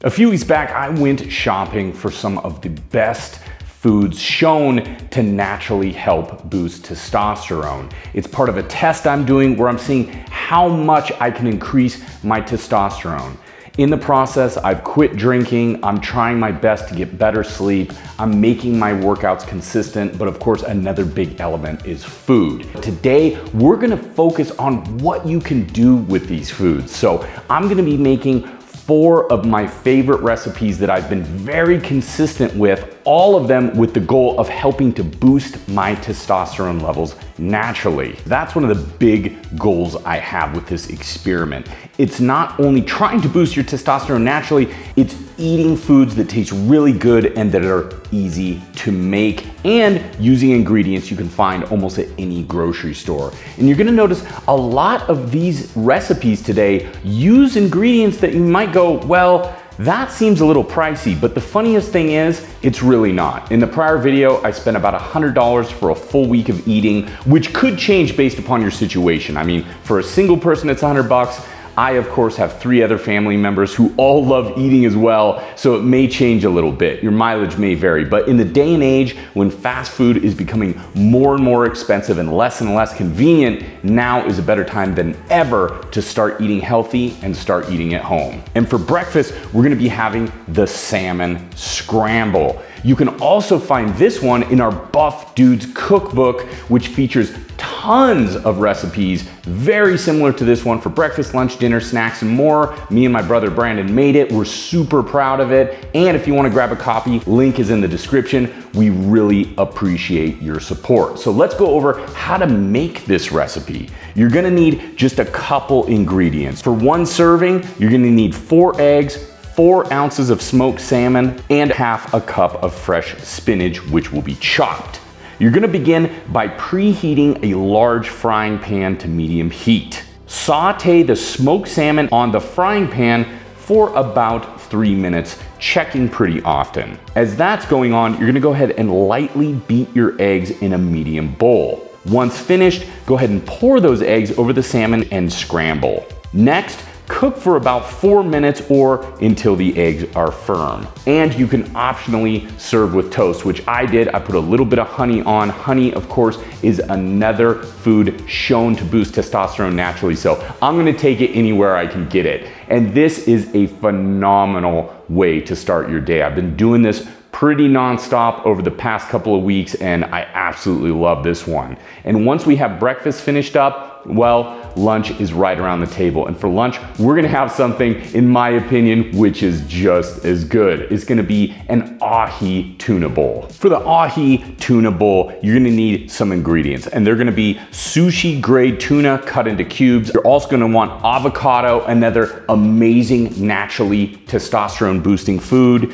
A few weeks back, I went shopping for some of the best foods shown to naturally help boost testosterone. It's part of a test I'm doing where I'm seeing how much I can increase my testosterone. In the process, I've quit drinking, I'm trying my best to get better sleep, I'm making my workouts consistent, but of course another big element is food. Today, we're gonna focus on what you can do with these foods. So I'm gonna be making 4 of my favorite recipes that I've been very consistent with, all of them with the goal of helping to boost my testosterone levels naturally. That's one of the big goals I have with this experiment. It's not only trying to boost your testosterone naturally, it's eating foods that taste really good and that are easy to make, and using ingredients you can find almost at any grocery store. And you're gonna notice a lot of these recipes today use ingredients that you might go, well, that seems a little pricey, but the funniest thing is, it's really not. In the prior video, I spent about $100 for a full week of eating, which could change based upon your situation. I mean, for a single person, it's $100. I, of course, have 3 other family members who all love eating as well, so it may change a little bit. Your mileage may vary, but in the day and age when fast food is becoming more and more expensive and less convenient, now is a better time than ever to start eating healthy and start eating at home. And for breakfast, we're gonna be having the Salmon Scramble. You can also find this one in our Buff Dudes Cookbook, which features tons of recipes very similar to this one for breakfast, lunch, dinner, snacks, and more. Me and my brother Brandon made it. We're super proud of it. And if you want to grab a copy, link is in the description. We really appreciate your support. So let's go over how to make this recipe. You're gonna need just a couple ingredients. For 1 serving, you're gonna need 4 eggs, 4 ounces of smoked salmon, and ½ a cup of fresh spinach, which will be chopped. You're gonna begin by preheating a large frying pan to medium heat. Saute the smoked salmon on the frying pan for about 3 minutes, checking pretty often. As that's going on, you're gonna go ahead and lightly beat your eggs in a medium bowl. Once finished, go ahead and pour those eggs over the salmon and scramble. Next, cook for about 4 minutes or until the eggs are firm. And you can optionally serve with toast, which I did. I put a little bit of honey on. Honey, of course, is another food shown to boost testosterone naturally, so I'm gonna take it anywhere I can get it. And this is a phenomenal way to start your day. I've been doing this pretty nonstop over the past couple of weeks, and I absolutely love this one. And once we have breakfast finished up, well, lunch is right around the table. And for lunch, we're gonna have something, in my opinion, which is just as good. It's gonna be an ahi tuna bowl. For the ahi tuna bowl, you're gonna need some ingredients, and they're gonna be sushi grade tuna cut into cubes. You're also gonna want avocado, another amazing, naturally testosterone boosting food.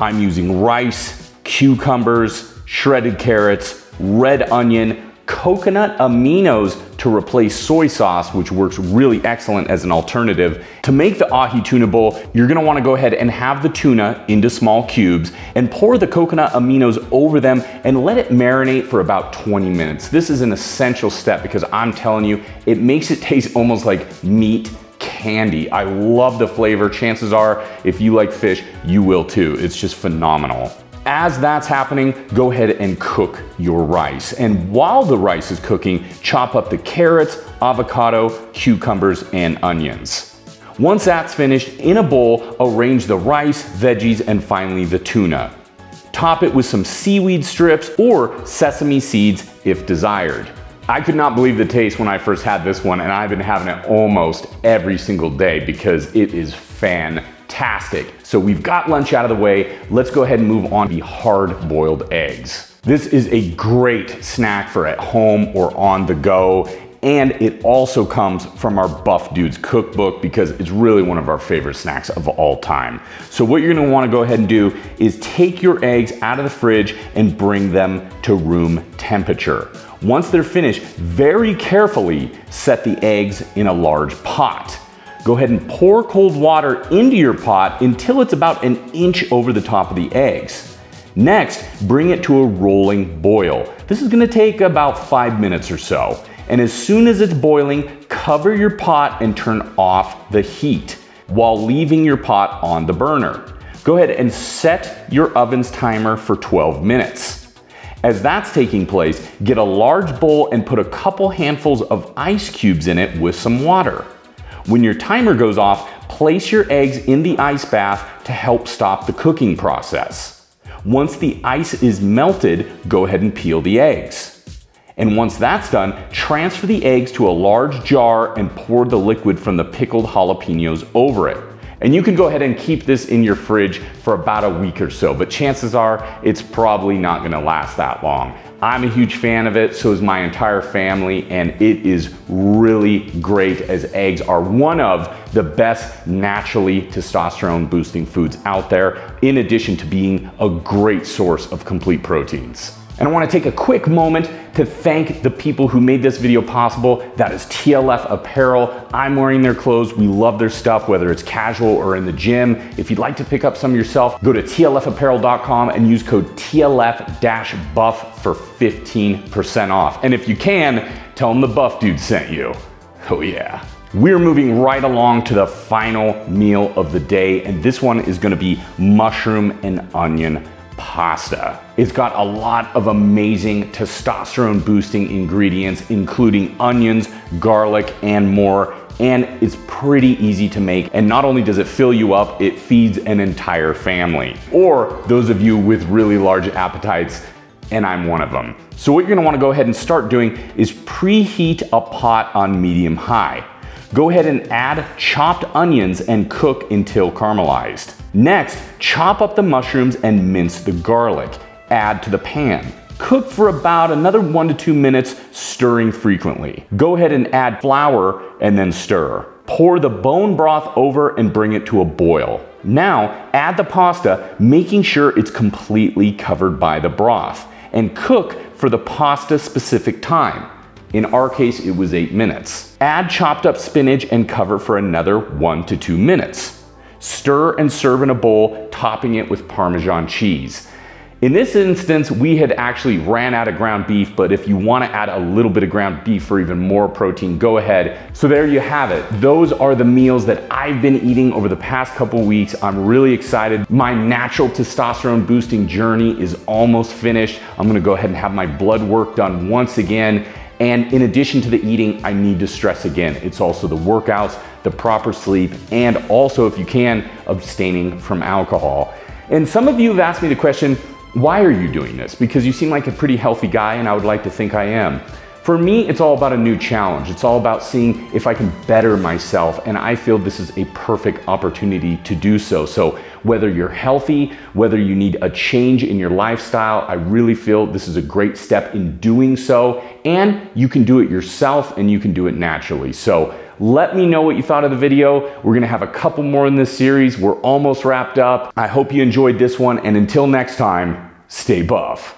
I'm using rice, cucumbers, shredded carrots, red onion, coconut aminos to replace soy sauce, which works really excellent as an alternative. To make the ahi tuna bowl, you're gonna wanna go ahead and have the tuna into small cubes and pour the coconut aminos over them and let it marinate for about 20 minutes. This is an essential step because I'm telling you, it makes it taste almost like meat candy. I love the flavor. Chances are, if you like fish, you will too. It's just phenomenal. As that's happening, go ahead and cook your rice. And while the rice is cooking, chop up the carrots, avocado, cucumbers, and onions. Once that's finished, in a bowl, arrange the rice, veggies, and finally the tuna. Top it with some seaweed strips or sesame seeds if desired. I could not believe the taste when I first had this one, and I've been having it almost every single day because it is fantastic. So we've got lunch out of the way. Let's go ahead and move on to the hard-boiled eggs. This is a great snack for at home or on the go. And it also comes from our Buff Dudes Cookbook because it's really one of our favorite snacks of all time. So what you're gonna wanna go ahead and do is take your eggs out of the fridge and bring them to room temperature. Once they're finished, very carefully set the eggs in a large pot. Go ahead and pour cold water into your pot until it's about an inch over the top of the eggs. Next, bring it to a rolling boil. This is gonna take about 5 minutes or so. And as soon as it's boiling, cover your pot and turn off the heat. while leaving your pot on the burner. Go ahead and set your oven's timer for 12 minutes. As that's taking place, get a large bowl and put a couple handfuls of ice cubes in it with some water. When your timer goes off, place your eggs in the ice bath to help stop the cooking process. Once the ice is melted, go ahead and peel the eggs. And once that's done, transfer the eggs to a large jar and pour the liquid from the pickled jalapenos over it. And you can go ahead and keep this in your fridge for about a week or so, but chances are it's probably not gonna last that long. I'm a huge fan of it, so is my entire family, and it is really great, as eggs are one of the best naturally testosterone boosting foods out there, in addition to being a great source of complete proteins. And I want to take a quick moment to thank the people who made this video possible. That is TLF Apparel. I'm wearing their clothes. We love their stuff, whether it's casual or in the gym. If you'd like to pick up some yourself, go to tlfapparel.com and use code TLF-BUFF for 15% off. And if you can, tell them the Buff Dude sent you. Oh yeah. We're moving right along to the final meal of the day, and this one is going to be mushroom and onion pasta. It's got a lot of amazing testosterone boosting ingredients, including onions, garlic, and more. And it's pretty easy to make. And not only does it fill you up, it feeds an entire family. Or those of you with really large appetites, and I'm one of them. So what you're gonna wanna go ahead and start doing is preheat a pot on medium-high. Go ahead and add chopped onions and cook until caramelized. Next, chop up the mushrooms and mince the garlic. Add to the pan. Cook for about another 1 to 2 minutes, stirring frequently. Go ahead and add flour and then stir. Pour the bone broth over and bring it to a boil. Now, add the pasta, making sure it's completely covered by the broth, and cook for the pasta specific time. In our case, it was 8 minutes. Add chopped up spinach and cover for another 1 to 2 minutes. Stir and serve in a bowl, topping it with Parmesan cheese. In this instance, we had actually ran out of ground beef, but if you want to add a little bit of ground beef for even more protein, go ahead. So there you have it. Those are the meals that I've been eating over the past couple weeks. I'm really excited. My natural testosterone boosting journey is almost finished. I'm going to go ahead and have my blood work done once again. And in addition to the eating, I need to stress again, it's also the workouts, the proper sleep, and also, if you can, abstaining from alcohol. And some of you have asked me the question, why are you doing this? Because you seem like a pretty healthy guy, and I would like to think I am. For me, it's all about a new challenge. It's all about seeing if I can better myself, and I feel this is a perfect opportunity to do so. So whether you're healthy, whether you need a change in your lifestyle, I really feel this is a great step in doing so, and you can do it yourself and you can do it naturally. So let me know what you thought of the video. We're gonna have a couple more in this series. We're almost wrapped up. I hope you enjoyed this one, and until next time, stay buff.